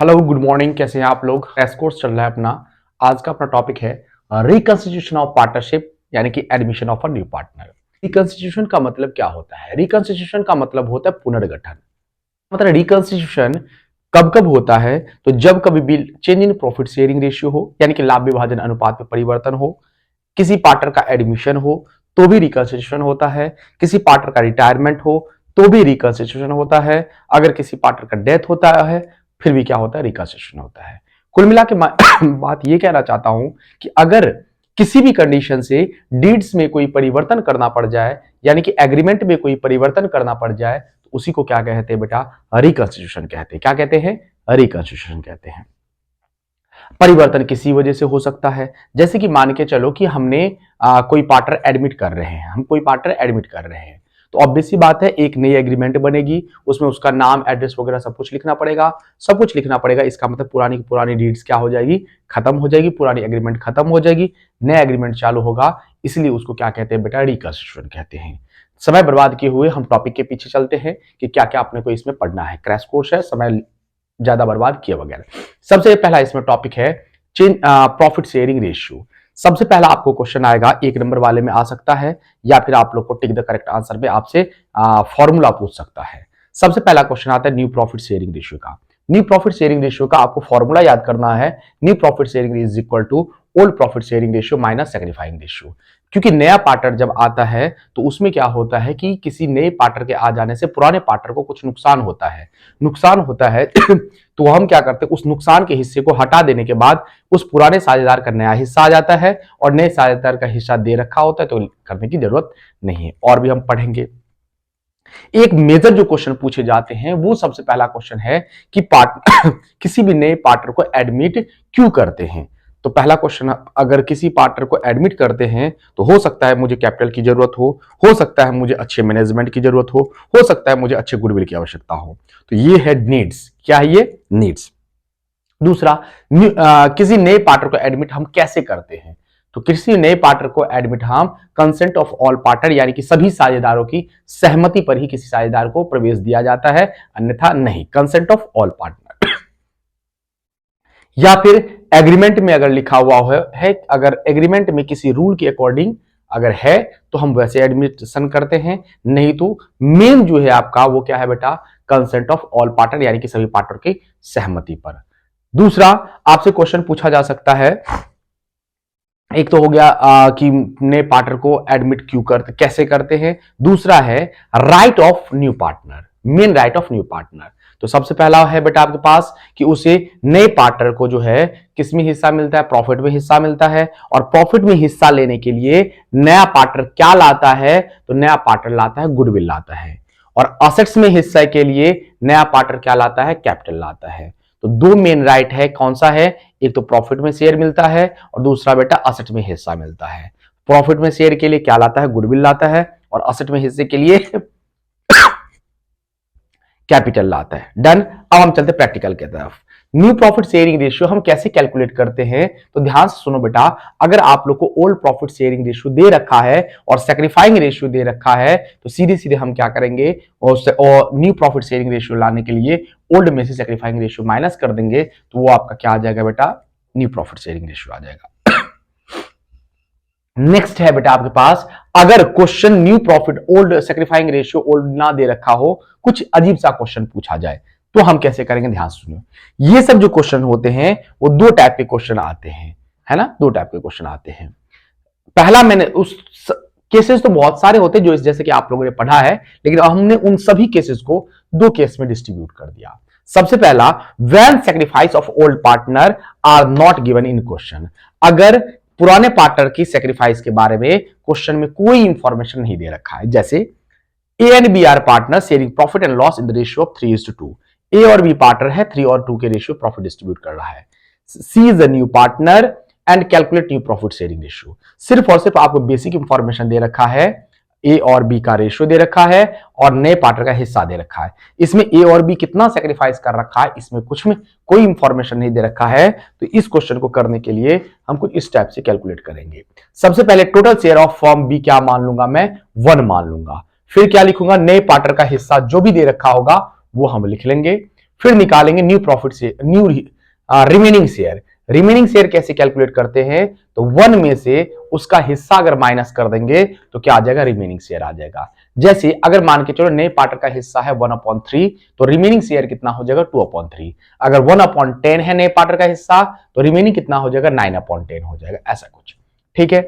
Hello good morning, कैसे हैं आप लोग। क्रैश कोर्स चल रहा है अपना। आज का अपना टॉपिक है रिकंस्टिट्यूशन ऑफ पार्टनरशिप, यानी कि admission of a new partner. Reconstitution का मतलब क्या होता है? रिकंस्टिट्यूशन का मतलब होता है पुनर्गठन। मतलब रिकंस्टिट्यूशन कब कब होता है? तो जब कभी भी change in profit sharing ratio हो, यानी कि लाभ विभाजन अनुपात में परिवर्तन हो, किसी पार्टनर का एडमिशन हो तो भी रिकंस्टिट्यूशन होता है, किसी पार्टनर का रिटायरमेंट हो तो भी रिकंस्टिट्यूशन होता है, अगर किसी पार्टनर का डेथ होता है फिर भी क्या होता है? रिकंस्टिट्यूशन होता है। कुल मिला के बात ये कहना चाहता हूं कि अगर किसी भी कंडीशन से डीड्स में कोई परिवर्तन करना पड़ जाए, यानी कि एग्रीमेंट में कोई परिवर्तन करना पड़ जाए, तो उसी को क्या कहते हैं बेटा? रिकंस्टिट्यूशन कहते हैं। क्या कहते हैं? रिकंस्टिट्यूशन कहते हैं। परिवर्तन किसी वजह से हो सकता है, जैसे कि मान के चलो कि हमने कोई पार्टनर एडमिट कर रहे हैं, हम कोई पार्टनर एडमिट कर रहे हैं, तो ऑब्वियस सी बात है एक नई एग्रीमेंट बनेगी, उसमें उसका नाम, एड्रेस वगैरह सब कुछ लिखना पड़ेगा। सब कुछ लिखना पड़ेगा, इसका मतलब पुरानी की पुरानी डीड्स क्या हो जाएगी? खत्म हो जाएगी, पुरानी एग्रीमेंट खत्म हो जाएगी, नया एग्रीमेंट चालू होगा। इसलिए उसको क्या कहते हैं बेटा? रिकंस्टिट्यूशन कहते हैं। समय बर्बाद किए हुए हम टॉपिक के पीछे चलते हैं कि क्या क्या अपने को इसमें पढ़ना है। क्रैश कोर्स है, समय ज्यादा बर्बाद किए बगैर। सबसे पहला इसमें टॉपिक है प्रॉफिट शेयरिंग रेशियो। सबसे पहला आपको क्वेश्चन आएगा, एक नंबर वाले में आ सकता है, या फिर आप लोग को टिक द करेक्ट आंसर में आपसे फॉर्मूला पूछ सकता है। सबसे पहला क्वेश्चन आता है न्यू प्रॉफिट शेयरिंग रेशियो का। न्यू प्रॉफिट शेयरिंग रेशियो का आपको फॉर्मूला याद करना है। New profit sharing is equal to old profit sharing ratio minus sacrificing ratio. क्योंकि नया पार्टनर जब आता है तो उसमें क्या होता है कि किसी नए पार्टनर के आ जाने से पुराने पार्टनर को कुछ नुकसान होता है। नुकसान होता है तो हम क्या करते हैं, उस नुकसान के हिस्से को हटा देने के बाद उस पुराने साझेदार का नया हिस्सा आ जाता है, और नए साझेदार का हिस्सा दे रखा होता है तो करने की जरूरत नहीं है। और भी हम पढ़ेंगे। एक मेजर जो क्वेश्चन पूछे जाते हैं वो सबसे पहला क्वेश्चन है कि किसी भी नए पार्टनर को एडमिट क्यों करते हैं। तो पहला क्वेश्चन, अगर किसी पार्टनर को एडमिट करते हैं तो हो सकता है मुझे कैपिटल की जरूरत हो सकता है मुझे अच्छे मैनेजमेंट की जरूरत हो सकता है मुझे अच्छे गुडविल की आवश्यकता हो। तो ये है नीड्स। क्या है ये? नीड्स। दूसरा, किसी नए पार्टनर को एडमिट हम कैसे करते हैं? तो किसी नए पार्टनर को एडमिट हम कंसेंट ऑफ ऑल पार्टनर, यानी कि सभी साझेदारों की सहमति पर ही किसी साझेदार को प्रवेश दिया जाता है, अन्यथा नहीं। Consent of all partner. या फिर एग्रीमेंट में अगर लिखा हुआ है, अगर एग्रीमेंट में किसी रूल के अकॉर्डिंग अगर है तो हम वैसे एडमिशन करते हैं, नहीं तो मेन जो है आपका वो क्या है बेटा? कंसेंट ऑफ ऑल पार्टनर, यानी कि सभी पार्टनर की सहमति पर। दूसरा, आपसे क्वेश्चन पूछा जा सकता है, एक तो हो गया कि नए पार्टनर को एडमिट क्यों करते, कैसे करते हैं। दूसरा है right of new partner, main right of new partner. तो सबसे पहला है बेटा आपके पास कि उसे नए पार्टनर को जो है किस में हिस्सा मिलता है? प्रॉफिट में हिस्सा मिलता है। और प्रॉफिट में हिस्सा लेने के लिए नया पार्टनर क्या लाता है? तो नया पार्टनर लाता है गुडविल लाता है। और असेट्स में हिस्सा के लिए नया पार्टनर क्या लाता है? कैपिटल लाता है। तो दो मेन राइट है, कौन सा है? एक तो प्रॉफिट में शेयर मिलता है, और दूसरा बेटा असेट में हिस्सा मिलता है। प्रॉफिट में शेयर के लिए क्या लाता है? गुडविल लाता है, और असेट में हिस्से के लिए कैपिटल लाता है। डन। अब हम चलते प्रैक्टिकल की तरफ। न्यू प्रॉफिट शेयरिंग रेशियो हम कैसे कैलकुलेट करते हैं? तो ध्यान से सुनो बेटा, अगर आप लोग को ओल्ड प्रॉफिट शेयरिंग रेशियो दे रखा है और सैक्रिफाइंग रेशियो दे रखा है, तो सीधे सीधे हम क्या करेंगे, और न्यू प्रॉफिट शेयरिंग रेशियो लाने के लिए ओल्ड में से सैक्रिफाइंग रेशियो माइनस कर देंगे, तो वो आपका क्या आ जाएगा बेटा? न्यू प्रॉफिट शेयरिंग रेशियो आ जाएगा। नेक्स्ट है बेटा आपके पास, अगर question new profit old sacrificing ratio old ना दे रखा हो, कुछ अजीब सा क्वेश्चन पूछा जाए, तो हम कैसे करेंगे? ध्यान सुनिए। ये सब जो क्वेश्चन होते हैं वो दो टाइप के क्वेश्चन आते हैं, है ना? दो टाइप के क्वेश्चन आते हैं। पहला, मैंने उस केसेस तो बहुत सारे होते हैं जो जैसे कि आप लोगों ने पढ़ा है, लेकिन हमने उन सभी केसेस को दो केस में डिस्ट्रीब्यूट कर दिया। सबसे पहला, when sacrifice of old partner are not given in question. अगर पुराने पार्टनर की सैक्रिफाइस के बारे में क्वेश्चन में कोई इंफॉर्मेशन नहीं दे रखा है, जैसे A and B are partner sharing profit and loss in the ratio of 3:2। A और बी पार्टनर है, 3 और 2 के रेशियो प्रॉफिट डिस्ट्रीब्यूट कर रहा है। C is a new partner and calculate new profit sharing ratio. सिर्फ और सिर्फ आपको बेसिक इंफॉर्मेशन दे रखा है, ए और बी का रेशियो दे रखा है और नए पार्टनर का हिस्सा दे रखा है। इसमें ए और बी कितना सैक्रिफाइस कर रखा है, इसमें कुछ में कोई इंफॉर्मेशन नहीं दे रखा है। तो इस क्वेश्चन को करने के लिए हम कुछ इस टाइप से कैलकुलेट करेंगे। सबसे पहले total share of firm B क्या मान लूंगा मैं? 1 मान लूंगा। फिर क्या लिखूंगा? नए पार्टनर का हिस्सा जो भी दे रखा होगा वो हम लिख लेंगे। फिर निकालेंगे न्यू प्रॉफिट से new remaining share. Remaining share कैसे कैलकुलेट करते हैं, तो 1 में से उसका हिस्सा अगर माइनस कर देंगे तो क्या आ जाएगा, रिमेनिंग शेयर आ जाएगा। जैसे अगर मान के चलो नए पार्टनर का हिस्सा है 1/3, तो रिमेनिंग शेयर कितना हो जाएगा, 2/3। अगर 1/10 है नए पार्टनर का हिस्सा, तो रिमेनिंग कितना हो जाएगा, 9/10 हो जाएगा, ऐसा कुछ। ठीक है,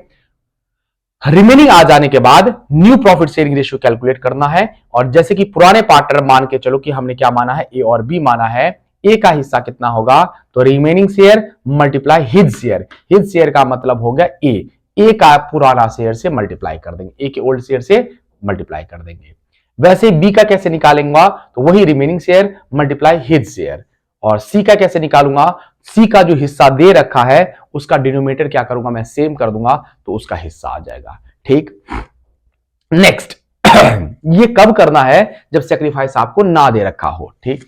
रिमेनिंग आ जाने के बाद new profit sharing ratio calculate करना है। और जैसे कि पुराने पार्टनर मान के चलो कि हमने क्या माना है, ए और बी माना है, ए का हिस्सा कितना होगा, तो remaining share multiply his share. His share का मतलब हो गया ए का पुराना शेयर से मल्टीप्लाई कर देंगे, ए के ओल्ड शेयर से मल्टीप्लाई कर देंगे। वैसे बी का कैसे निकालेंगे, तो वही remaining share multiply his share. और सी का कैसे निकालूंगा, सी का जो हिस्सा दे रखा है उसका डिनोमिनेटर क्या करूंगा, मैं सेम कर दूंगा, तो उसका हिस्सा आ जाएगा। ठीक, नेक्स्ट ये कब करना है, जब सेक्रीफाइस आपको ना दे रखा हो। ठीक,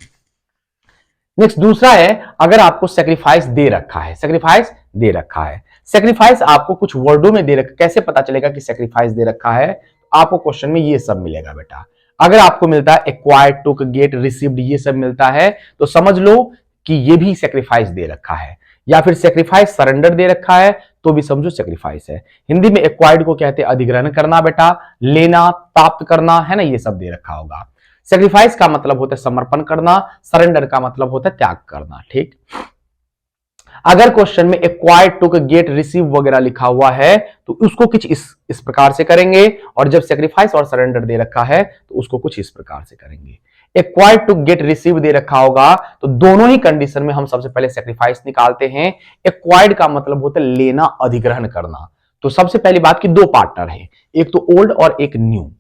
नेक्स्ट दूसरा है, अगर आपको सेक्रीफाइस दे रखा है, सेक्रीफाइस दे रखा है, सेक्रीफाइस आपको कुछ वर्डों में दे रखा, कैसे पता चलेगा कि सेक्रीफाइस दे रखा है, आपको क्वेश्चन में ये सब मिलेगा बेटा। अगर आपको मिलता है एक्वायर्ड, टुक, गेट, रिसीव्ड, ये सब मिलता है तो समझ लो कि ये भी सेक्रीफाइस दे रखा है। या फिर सेक्रीफाइस सरेंडर दे रखा है तो भी समझो सेक्रीफाइस है। हिंदी में एक्वायर्ड को कहते हैं अधिग्रहण करना बेटा, लेना, प्राप्त करना, है ना, ये सब दे रखा होगा। सेक्रीफाइस का मतलब होता है समर्पण करना, सरेंडर का मतलब होता है त्याग करना। ठीक, अगर क्वेश्चन में एक्वायर्ड, टुक, गेट, रिसीव वगैरह लिखा हुआ है तो उसको कुछ इस प्रकार से करेंगे, और जब सेक्रीफाइस और सरेंडर दे रखा है तो उसको कुछ इस प्रकार से करेंगे। एक्वायर्ड, टुक, गेट, रिसीव दे रखा होगा तो दोनों ही कंडीशन में हम सबसे पहले सेक्रीफाइस निकालते हैं। एक्वायर्ड का मतलब होता है लेना, अधिग्रहण करना। तो सबसे पहली बात कि दो पार्टनर है, एक तो ओल्ड और एक न्यू।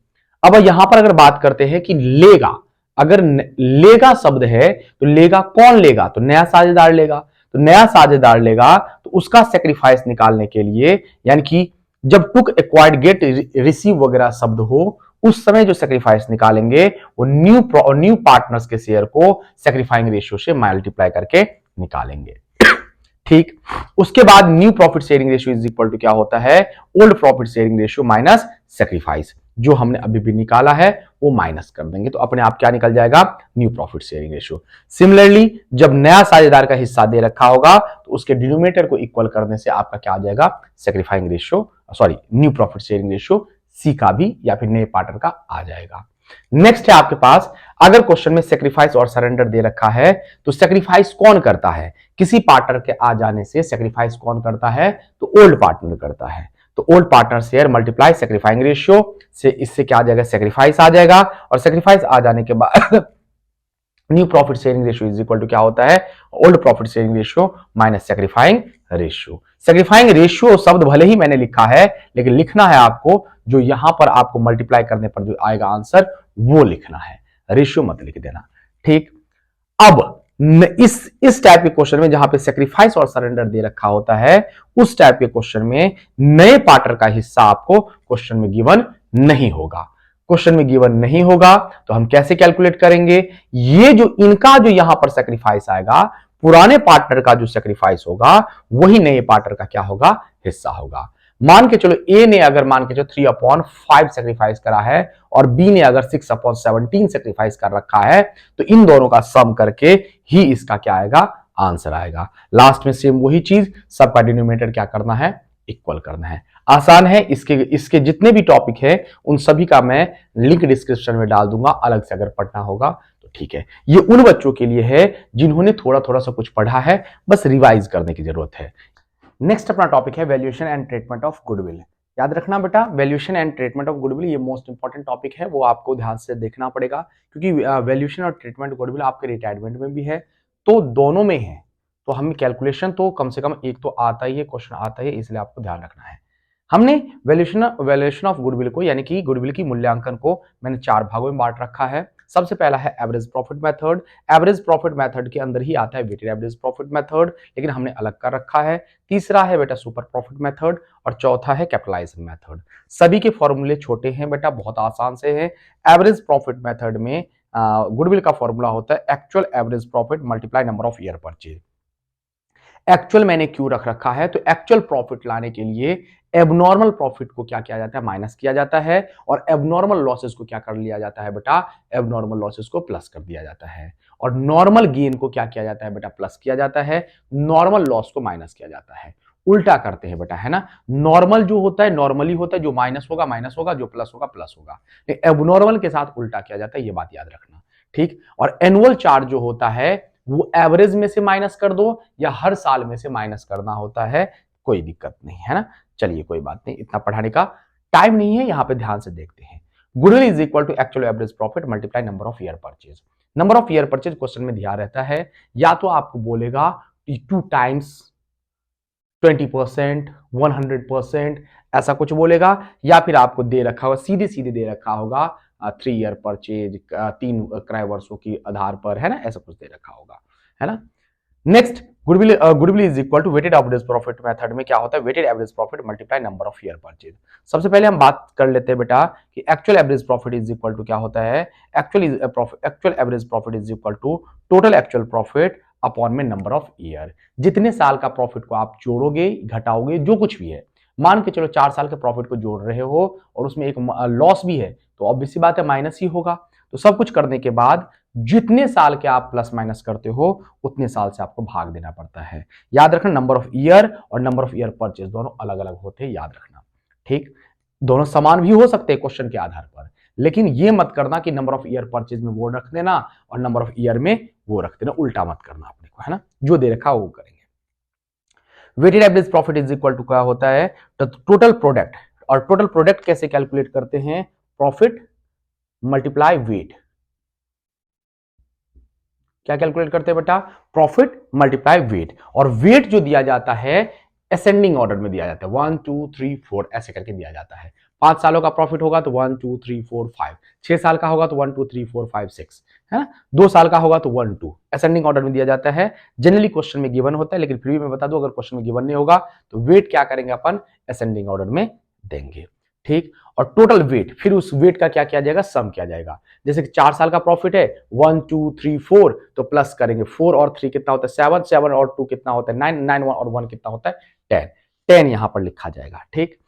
अब यहां पर अगर बात करते हैं कि लेगा, अगर लेगा शब्द है तो लेगा कौन लेगा, तो नया साझेदार लेगा। तो नया साझेदार लेगा तो उसका सेक्रीफाइस निकालने के लिए, यानी कि जब टुक, एक्वायर्ड, गेट, रिसीव वगैरह शब्द हो उस समय जो सेक्रीफाइस निकालेंगे वो न्यू पार्टनर्स के शेयर को सेक्रीफाइंग रेशियो से मल्टीप्लाई करके निकालेंगे। ठीक, उसके बाद new profit sharing ratio is equal to क्या होता है, old profit sharing ratio minus sacrifice. जो हमने अभी भी निकाला है वो माइनस कर देंगे तो अपने आप क्या निकल जाएगा, new profit sharing ratio. Similarly जब नया साझेदार का हिस्सा दे रखा होगा तो उसके डिनोमिनेटर को इक्वल करने से आपका क्या आ जाएगा, sacrificing ratio, sorry new profit sharing ratio C का भी या फिर नए पार्टनर का आ जाएगा। नेक्स्ट है आपके पास, अगर क्वेश्चन में सेक्रीफाइस और सरेंडर दे रखा है तो सेक्रीफाइस कौन करता है, किसी पार्टनर के आ जाने से सेक्रीफाइस कौन करता है, तो ओल्ड पार्टनर करता है। तो old partner share multiply sacrificing ratio से, इससे क्या आ जाएगा, सेक्रीफाइस आ जाएगा। और सेक्रीफाइस आ जाने के बाद new profit sharing ratio is equal to क्या होता है, old profit sharing ratio minus sacrificing ratio. Sacrificing ratio शब्द भले ही मैंने लिखा है लेकिन लिखना है आपको जो यहां पर आपको मल्टीप्लाई करने पर जो आएगा आंसर वो लिखना है, रेशियो मत लिख देना। ठीक, अब इस टाइप के क्वेश्चन में जहां पे सेक्रीफाइस और सरेंडर दे रखा होता है उस टाइप के क्वेश्चन में नए पार्टनर का हिस्सा आपको क्वेश्चन में गिवन नहीं होगा। क्वेश्चन में गिवन नहीं होगा तो हम कैसे कैलकुलेट करेंगे, ये जो इनका जो यहां पर सेक्रीफाइस आएगा, पुराने पार्टनर का जो सेक्रीफाइस होगा वही नए पार्टनर का क्या होगा, हिस्सा होगा। मान के चलो ए ने अगर मान के चलो 3/5 सेक्रीफाइस करा है और बी ने अगर 6/17 सेक्रीफाइस कर रखा है तो इन दोनों का सम करके ही इसका क्या आएगा, आंसर आएगा। लास्ट में सेम वही चीज, सबका डिनोमिनेटर क्या करना है, इक्वल करना है। आसान है, इसके जितने भी टॉपिक है उन सभी का मैं लिंक डिस्क्रिप्शन में डाल दूंगा, अलग से अगर पढ़ना होगा तो ठीक है। ये उन बच्चों के लिए है जिन्होंने थोड़ा थोड़ा सा कुछ पढ़ा है, बस रिवाइज करने की जरूरत है। नेक्स्ट अपना टॉपिक है valuation and treatment of goodwill. याद रखना बेटा, valuation and treatment of goodwill ये मोस्ट इंपॉर्टेंट टॉपिक है, वो आपको ध्यान से देखना पड़ेगा क्योंकि वैल्यूएशन और ट्रीटमेंट गुडविल आपके रिटायरमेंट में भी है तो दोनों में है। तो हम कैलकुलेशन तो कम से कम एक तो आता ही है, क्वेश्चन आता ही है, इसलिए आपको ध्यान रखना है। हमने वैल्यूएशन ऑफ गुडविल को यानी कि गुडविल की मूल्यांकन को मैंने 4 भागों में बांट रखा है। सबसे पहला है average profit method. Average profit method के अंदर ही आता है वेटेड एवरेज प्रॉफिट मेथड, लेकिन हमने अलग कर रखा है। तीसरा है बेटा सुपर प्रॉफिट मेथड और चौथा है कैपिटलाइजेशन मेथड। सभी के फॉर्मूले छोटे हैं बेटा, बहुत आसान से हैं। एवरेज प्रॉफिट मेथड में गुडविल का फॉर्मूला होता है actual average profit multiply number of year purchase. Actual मैंने क्यों रख रखा है, तो एक्चुअल प्रॉफिट लाने के लिए एबनॉर्मल प्रॉफिट को क्या किया जाता है, माइनस किया जाता है, और एबनॉर्मल लॉसेस को क्या कर लिया जाता है बेटा, एबनॉर्मल लॉसेस को प्लस कर दिया जाता है। और नॉर्मल गेन को क्या किया जाता है बेटा, प्लस किया जाता है, नॉर्मल लॉस को माइनस किया जाता है। उल्टा करते हैं बेटा, है ना। नॉर्मल जो होता है नॉर्मली होता है, जो माइनस होगा माइनस होगा, जो प्लस होगा प्लस होगा। एबनॉर्मल के साथ उल्टा किया जाता है, ये बात याद रखना, ठीक। और एनुअल चार्ट जो होता है वो एवरेज में से माइनस कर दो या हर साल में से माइनस करना होता है, कोई दिक्कत नहीं है ना। चलिए कोई बात नहीं, इतना पढ़ाने का टाइम नहीं है, यहां पे ध्यान से देखते हैं। Goodwill is equal to actual average profit multiply number of year purchase. Number of year purchase question में ध्यान रहता है, या तो आपको बोलेगा 2 टाइम्स 20%, 100%, ऐसा कुछ बोलेगा, या फिर आपको दे रखा होगा, सीधे सीधे दे रखा होगा 3 ईयर परचेज, 3 क्रय वर्षों की आधार पर, है ना, ऐसा कुछ दे रखा होगा, है ना। Next, goodwill is equal to weighted average profit method में क्या होता है, weighted average profit multiply number of year purchase. सबसे पहले हम बात कर लेते हैं बेटा कि actual average profit is equal to क्या होता है, actual average profit is equal to total actual profit upon में नंबर ऑफ ईयर। जितने साल का प्रॉफिट को आप जोड़ोगे घटाओगे जो कुछ भी है, मान के चलो 4 साल के प्रॉफिट को जोड़ रहे हो और उसमें एक लॉस भी है, तो ऑब्वियसली बात है माइनस ही होगा। तो सब कुछ करने के बाद जितने साल के आप प्लस माइनस करते हो उतने साल से आपको भाग देना पड़ता है। याद रखना, नंबर ऑफ ईयर और नंबर ऑफ ईयर परचेज दोनों अलग अलग होते हैं, याद रखना, ठीक। दोनों समान भी हो सकते हैं क्वेश्चन के आधार पर, लेकिन ये मत करना कि नंबर ऑफ ईयर परचेज में वो रख देना और नंबर ऑफ ईयर में वो रख देना, उल्टा मत करना अपने को, है ना। जो दे रखा वो करेंगे। Weighted average profit is equal to क्या होता है, तो टोटल प्रोडक्ट, और टोटल प्रोडक्ट कैसे कैलकुलेट करते हैं, प्रॉफिट मल्टीप्लाई वेट। क्या कैलकुलेट करते हैं बेटा, प्रॉफिट मल्टीप्लाई वेट, और वेट जो दिया जाता है असेंडिंग ऑर्डर में दिया जाता है, 1 2 3 4 ऐसे करके दिया जाता है। 5 सालों का प्रॉफिट होगा तो 1 2 3 4 5, 6 साल का होगा तो 1 2 3 4 5 6, है ना। 2 साल का होगा तो 1 2, असेंडिंग ऑर्डर में दिया जाता है। जनरली क्वेश्चन में गिवन होता है, लेकिन फिर भी मैं बता दूं अगर क्वेश्चन में गिवन नहीं होगा तो वेट क्या करेंगे अपन, असेंडिंग ऑर्डर में देंगे, ठीक। और टोटल वेट, फिर उस वेट का क्या किया जाएगा, सम किया जाएगा। जैसे कि 4 साल का प्रॉफिट है 1 2 3 4, तो प्लस करेंगे 4 और 3 कितना होता है 7, 7 और 2 कितना होता है 9, 9 और 1 कितना होता है 10, 10 यहां पर लिखा जाएगा, ठीक।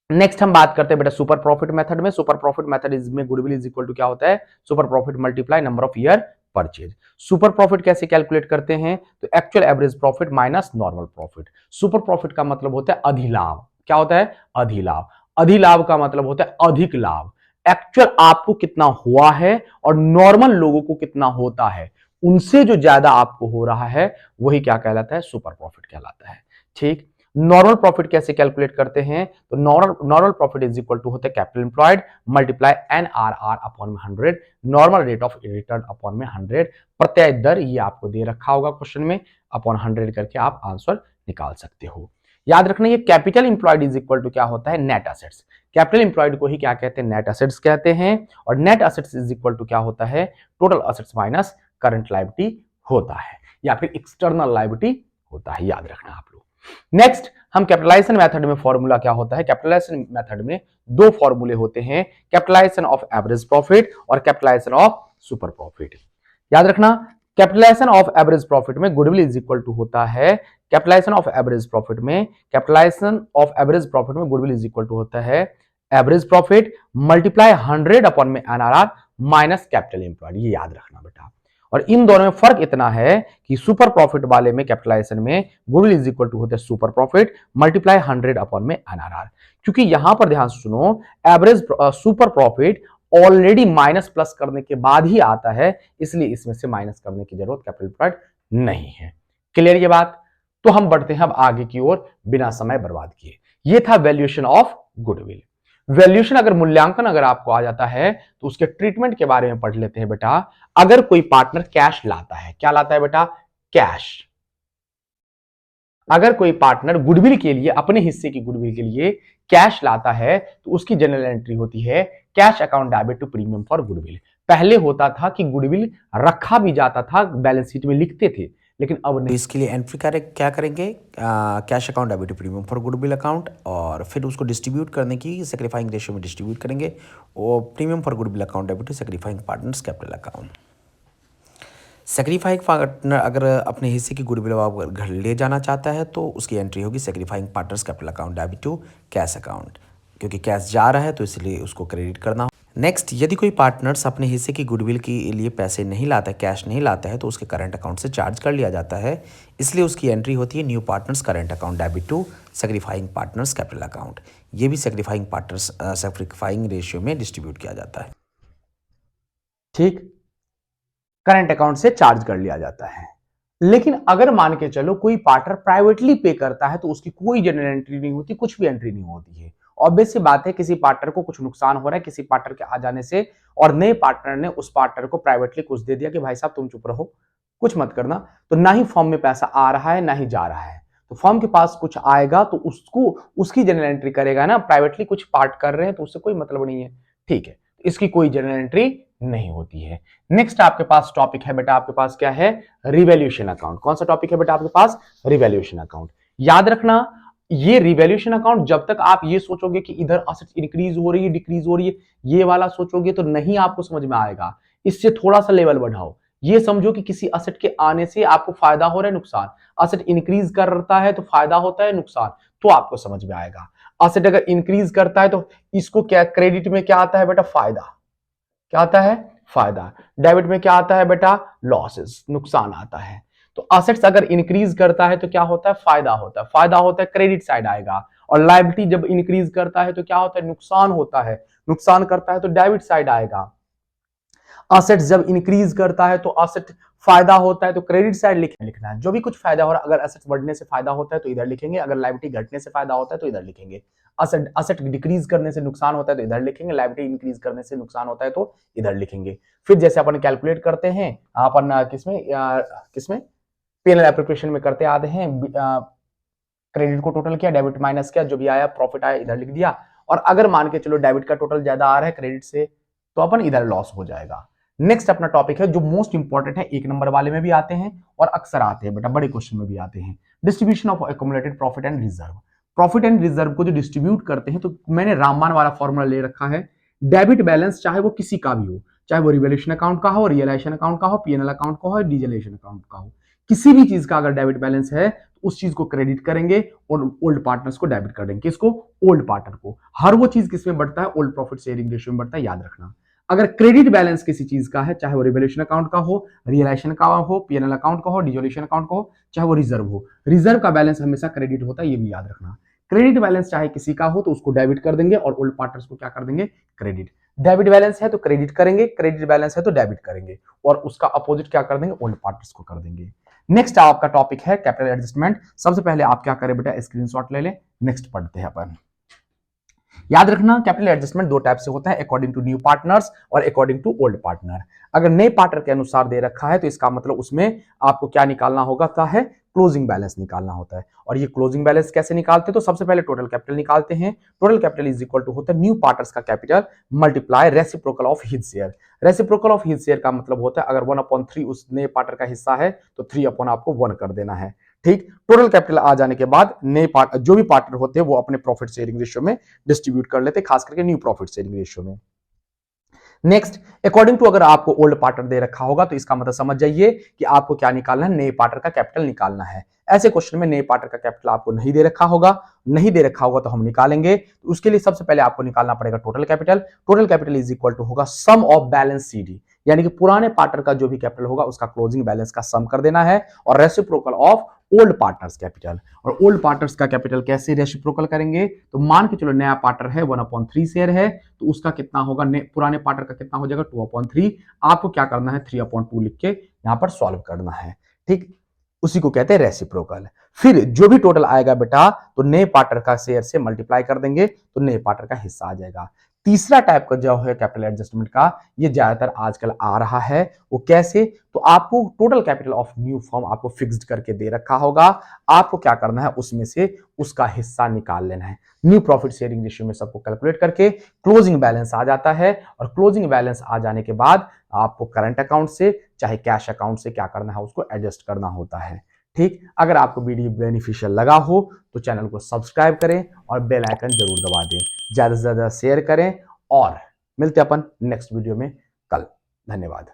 नेक्स्ट हम बात करते हैं बेटा सुपर प्रॉफिट मेथड में। सुपर प्रॉफिट मेथड में गुडविल इज इक्वल टू क्या होता है, super profit multiply number of year purchase. Super profit कैसे कैलकुलेट करते हैं, तो actual average profit minus normal profit. Super profit का मतलब होता है अधिलाभ। क्या होता है, अधिलाभ। अधिलाभ का मतलब होता है अधिक लाभ। एक्चुअल आपको कितना हुआ है और नॉर्मल लोगों को कितना होता है, उनसे जो ज्यादा आपको हो रहा है वही क्या कहलाता है, सुपर प्रॉफिट कहलाता है, ठीक। नॉर्मल प्रॉफिट कैसे कैलकुलेट करते हैं, तो normal profit is equal to होता है capital employed multiply NRR upon में 100, normal rate of return upon में 100। प्रत्यय दर ये आपको दे रखा होगा क्वेश्चन में, अपॉन 100 करके आप आंसर निकाल सकते हो। याद रखना ये capital employed is equal to क्या होता है, नेट एसेट्स। कैपिटल एम्प्लॉयड को ही क्या कहते हैं, नेट एसेट्स कहते हैं। और net assets is equal to क्या होता है, total assets minus current liability होता है, या फिर एक्सटर्नल लायबिलिटी होता है, याद रखना आप लोग। नेक्स्ट हम कैपिटलाइजेशन मेथड में फॉर्मूला क्या होता है, कैपिटलाइजेशन मेथड में 2 फॉर्मूले होते हैं, कैपिटलाइजेशन ऑफ एवरेज प्रॉफिट और कैपिटलाइजेशन ऑफ सुपर प्रॉफिट। याद रखना, कैपिटलाइजेशन ऑफ एवरेज प्रॉफिट में गुडविल इज इक्वल टू होता है, कैपिटलाइजेशन ऑफ एवरेज प्रॉफिट में, कैपिटलाइजेशन ऑफ एवरेज प्रॉफिट में गुडविल इज इक्वल टू होता है एवरेज प्रॉफिट मल्टीप्लाई 100 अपॉन में NRR माइनस कैपिटल एम्प्लॉयड, ये याद रखना बेटा। और इन दोनों में फर्क इतना है कि सुपर प्रॉफिट वाले में कैपिटलाइजेशन में गुडविल इज इक्वल टू होता है सुपर प्रॉफिट मल्टीप्लाई 100 अपॉन में NRR, क्योंकि यहां पर ध्यान से सुनो, average super profit already minus plus करने के बाद ही आता है, इसलिए इसमें से माइनस करने की जरूरत कैपिटल एम्प्लॉयड नहीं है। क्लियर ये बात। तो हम बढ़ते हैं अब आगे की ओर बिना समय बर्बाद किए। ये था वैल्यूएशन ऑफ गुडविल। वैल्यूएशन अगर मूल्यांकन अगर आपको आ जाता है तो उसके ट्रीटमेंट के बारे में पढ़ लेते हैं बेटा। अगर कोई पार्टनर कैश लाता है, क्या लाता है बेटा, कैश। अगर कोई पार्टनर गुडविल के लिए, अपने हिस्से की गुडविल के लिए कैश लाता है तो उसकी जनरल एंट्री होती है cash account debit to premium for goodwill. पहले होता था कि गुडविल रखा भी जाता था, बैलेंस शीट में लिखते थे, लेकिन अब नहीं। इसके लिए एंट्री क्या करेंगे, cash account debit premium for goodwill account, और फिर उसको डिस्ट्रीब्यूट करने की सेक्रीफाइंग रेशियो में डिस्ट्रीब्यूट करेंगे, और premium for goodwill account debit to sacrificing partners capital account. Sacrificing partner अगर अपने हिस्से की गुडविल घर ले जाना चाहता है तो उसकी एंट्री होगी sacrificing partners capital account debit to cash account, क्योंकि कैश जा रहा है तो इसलिए उसको क्रेडिट करना। नेक्स्ट, यदि कोई पार्टनर्स अपने हिस्से की गुडविल के लिए पैसे नहीं लाता है, कैश नहीं लाता है, तो उसके करंट अकाउंट से चार्ज कर लिया जाता है। इसलिए उसकी एंट्री होती है new partners current account debit to sacrificing partners capital account. ये भी सेक्रीफाइंग रेशियो में डिस्ट्रीब्यूट किया जाता है। ठीक, करंट अकाउंट से चार्ज कर लिया जाता है। लेकिन अगर मान के चलो कोई पार्टनर प्राइवेटली पे करता है तो उसकी कोई जनरल एंट्री नहीं होती, कुछ भी एंट्री नहीं होती है। ऑब्वियस सी बात है, किसी पार्टनर को कुछ नुकसान हो रहा है किसी पार्टनर के आ जाने से, और नए पार्टनर ने उस पार्टनर को प्राइवेटली कुछ दे दिया कि भाई साहब तुम चुप रहो, कुछ मत करना, तो ना ही फॉर्म में पैसा आ रहा है ना ही जा रहा है। तो फॉर्म के पास कुछ आएगा तो उसको उसकी जनरल एंट्री करेगा ना, प्राइवेटली कुछ पार्ट कर रहे हैं तो उससे कोई मतलब नहीं है। ठीक है, इसकी कोई जनरल एंट्री नहीं होती है। नेक्स्ट आपके पास टॉपिक है बेटा, आपके पास क्या है, रिवैल्यूएशन अकाउंट। कौन सा टॉपिक है बेटा आपके पास, रिवैल्यूएशन अकाउंट। याद रखना, ये रिवैल्यूएशन अकाउंट जब तक आप ये सोचोगे कि इधर असेट्स इंक्रीज हो रही है डिक्रीज हो रही है, ये वाला सोचोगे तो नहीं आपको समझ में आएगा। इससे थोड़ा सा लेवल बढ़ाओ, ये समझो कि किसी असेट के आने से आपको फायदा हो रहा है नुकसान, असेट इंक्रीज करता है तो फायदा होता है नुकसान, तो आपको समझ में आएगा। असेट अगर इंक्रीज करता है तो इसको क्या क्रेडिट में क्या आता है बेटा, फायदा। क्या आता है, फायदा। डेबिट में क्या आता है बेटा, लॉसेस, नुकसान आता है। तो असेट्स अगर इंक्रीज करता है तो क्या होता है, फायदा होता है। फायदा होता है क्रेडिट साइड आएगा। और लायबिलिटी जब इंक्रीज करता है तो क्या होता है, नुकसान होता है। नुकसान करता है तो डेबिट साइड आएगा। असेट जब इंक्रीज करता है तो असेट फायदा होता है तो क्रेडिट साइड लिखना है। जो भी कुछ फायदा हो रहा है, अगर असेट बढ़ने से फायदा होता है तो इधर लिखेंगे, अगर लायबिलिटी घटने से फायदा होता है तो इधर लिखेंगे। असेट डिक्रीज करने से नुकसान होता है तो इधर लिखेंगे, लायबिलिटी इंक्रीज करने से नुकसान होता है तो इधर लिखेंगे। फिर जैसे अपन कैलकुलेट करते हैं अपन किसमें पीएनएल एप्रोप्रिएशन में करते आते हैं, क्रेडिट को टोटल किया, डेबिट माइनस किया, जो भी आया प्रॉफिट आया इधर लिख दिया। और अगर मान के चलो डेबिट का टोटल ज्यादा आ रहा है क्रेडिट से तो अपन इधर लॉस हो जाएगा। नेक्स्ट अपना टॉपिक है जो मोस्ट इंपॉर्टेंट है, एक नंबर वाले में भी आते हैं और अक्सर आते हैं बेटा, बड़े क्वेश्चन में भी आते हैं, distribution of accumulated profit and reserve. Profit and reserve को जो डिस्ट्रीब्यूट करते हैं, तो मैंने रामबाण वाला फॉर्मूला ले रखा है। डेबिट बैलेंस चाहे वो किसी का भी हो, चाहे वो रिवैल्यूएशन अकाउंट का हो, रियलाइजेशन अकाउंट का हो, पीएनएल अकाउंट का हो, डीजलेशन अकाउंट का हो, किसी भी चीज का अगर डेबिट बैलेंस है तो उस चीज को क्रेडिट करेंगे और ओल्ड पार्टनर्स को डेबिट कर देंगे। किसको, ओल्ड पार्टनर को। हर वो चीज किसमें बढ़ता है, ओल्ड प्रॉफिट शेयरिंग रेशियो में बढ़ता है, याद रखना। अगर क्रेडिट बैलेंस किसी चीज का है, चाहे वो रिवैल्यूएशन अकाउंट का हो, रियलाइजेशन का हो, पीएनएल अकाउंट का हो, डिसोल्यूशन अकाउंट का हो, चाहे वो रिजर्व हो, रिजर्व का बैलेंस हमेशा क्रेडिट होता है, ये भी याद रखना। क्रेडिट बैलेंस चाहे किसी का हो तो उसको डेबिट कर देंगे और ओल्ड पार्टनर्स को क्या कर देंगे, क्रेडिट। डेबिट बैलेंस है तो क्रेडिट करेंगे, क्रेडिट बैलेंस है तो डेबिट करेंगे, और उसका अपोजिट क्या कर देंगे, ओल्ड पार्टनर्स को कर देंगे। नेक्स्ट आपका टॉपिक है कैपिटल एडजस्टमेंट। सबसे पहले आप क्या करें बेटा, स्क्रीनशॉट ले लें, नेक्स्ट पढ़ते हैं अपन। याद रखना, कैपिटल एडजस्टमेंट दो टाइप से होता है, अकॉर्डिंग टू न्यू पार्टनर्स और अकॉर्डिंग टू ओल्ड पार्टनर। अगर नए पार्टनर के अनुसार दे रखा है तो इसका मतलब उसमें आपको क्या निकालना होगा, क्या है, क्लोजिंग बैलेंस निकालना होता है। और ये क्लोजिंग बैलेंस कैसे निकालते हैं, तो सबसे पहले टोटल कैपिटल निकालते हैं। Total capital is equal to होता है न्यू पार्टनर्स का capital multiply reciprocal of his share. Reciprocal of his share का मतलब होता है अगर 1/3 उस नए पार्टनर का हिस्सा है तो 3 आपको 1 कर देना है। ठीक, टोटल कैपिटल आ जाने के बाद नए जो भी पार्टनर होते हैं वो अपने प्रॉफिट शेयरिंग रेशियो में डिस्ट्रीब्यूट कर लेते हैं, खास करके न्यू प्रॉफिट शेयरिंग रेशियो में। नेक्स्ट, अकॉर्डिंग टू अगर आपको ओल्ड पार्टनर दे रखा होगा तो इसका मतलब समझ जाइए कि आपको क्या निकालना है, नए पार्टनर का कैपिटल निकालना है। ऐसे क्वेश्चन में नए पार्टनर का कैपिटल आपको नहीं दे रखा होगा, नहीं दे रखा होगा तो हम निकालेंगे। तो उसके लिए सबसे पहले आपको निकालना पड़ेगा total capital. Total capital is equal to होगा सम ऑफ बैलेंस सीडी, यानी कि पुराने पार्टनर का जो भी कैपिटल होगा उसका क्लोजिंग बैलेंस का सम कर देना है, और reciprocal of old partners capital. और ओल्ड पार्टनर्स का कैपिटल कैसे रेसिप्रोकल करेंगे, तो मान के चलो नया पार्टनर है 1/3 शेयर है तो उसका कितना होगा, पुराने पार्टनर का कितना हो जाएगा 2/3। आपको क्या करना है 3/2 लिख के यहां पर सॉल्व करना है। ठीक, उसी को कहते हैं रेसिप्रोकल। फिर जो भी टोटल आएगा बेटा तो नए पार्टनर का शेयर से मल्टीप्लाई कर देंगे तो नए पार्टनर का हिस्सा आ जाएगा। तीसरा टाइप का जो है कैपिटल एडजस्टमेंट का, ये ज्यादातर आजकल आ रहा है, वो कैसे, तो आपको total capital of new firm आपको फिक्स्ड करके दे रखा होगा, आपको क्या करना है उसमें से उसका हिस्सा निकाल लेना है। न्यू प्रॉफिट शेयरिंग रेशियो में सबको कैलकुलेट करके क्लोजिंग बैलेंस आ जाता है, और क्लोजिंग बैलेंस आ जाने के बाद आपको करंट अकाउंट से चाहे कैश अकाउंट से क्या करना है, उसको एडजस्ट करना होता है। ठीक, अगर आपको वीडियो बेनिफिशियल लगा हो तो चैनल को सब्सक्राइब करें और बेल आइकन जरूर दबा दें, ज्यादा से ज्यादा शेयर करें, और मिलते हैं अपन नेक्स्ट वीडियो में कल। धन्यवाद।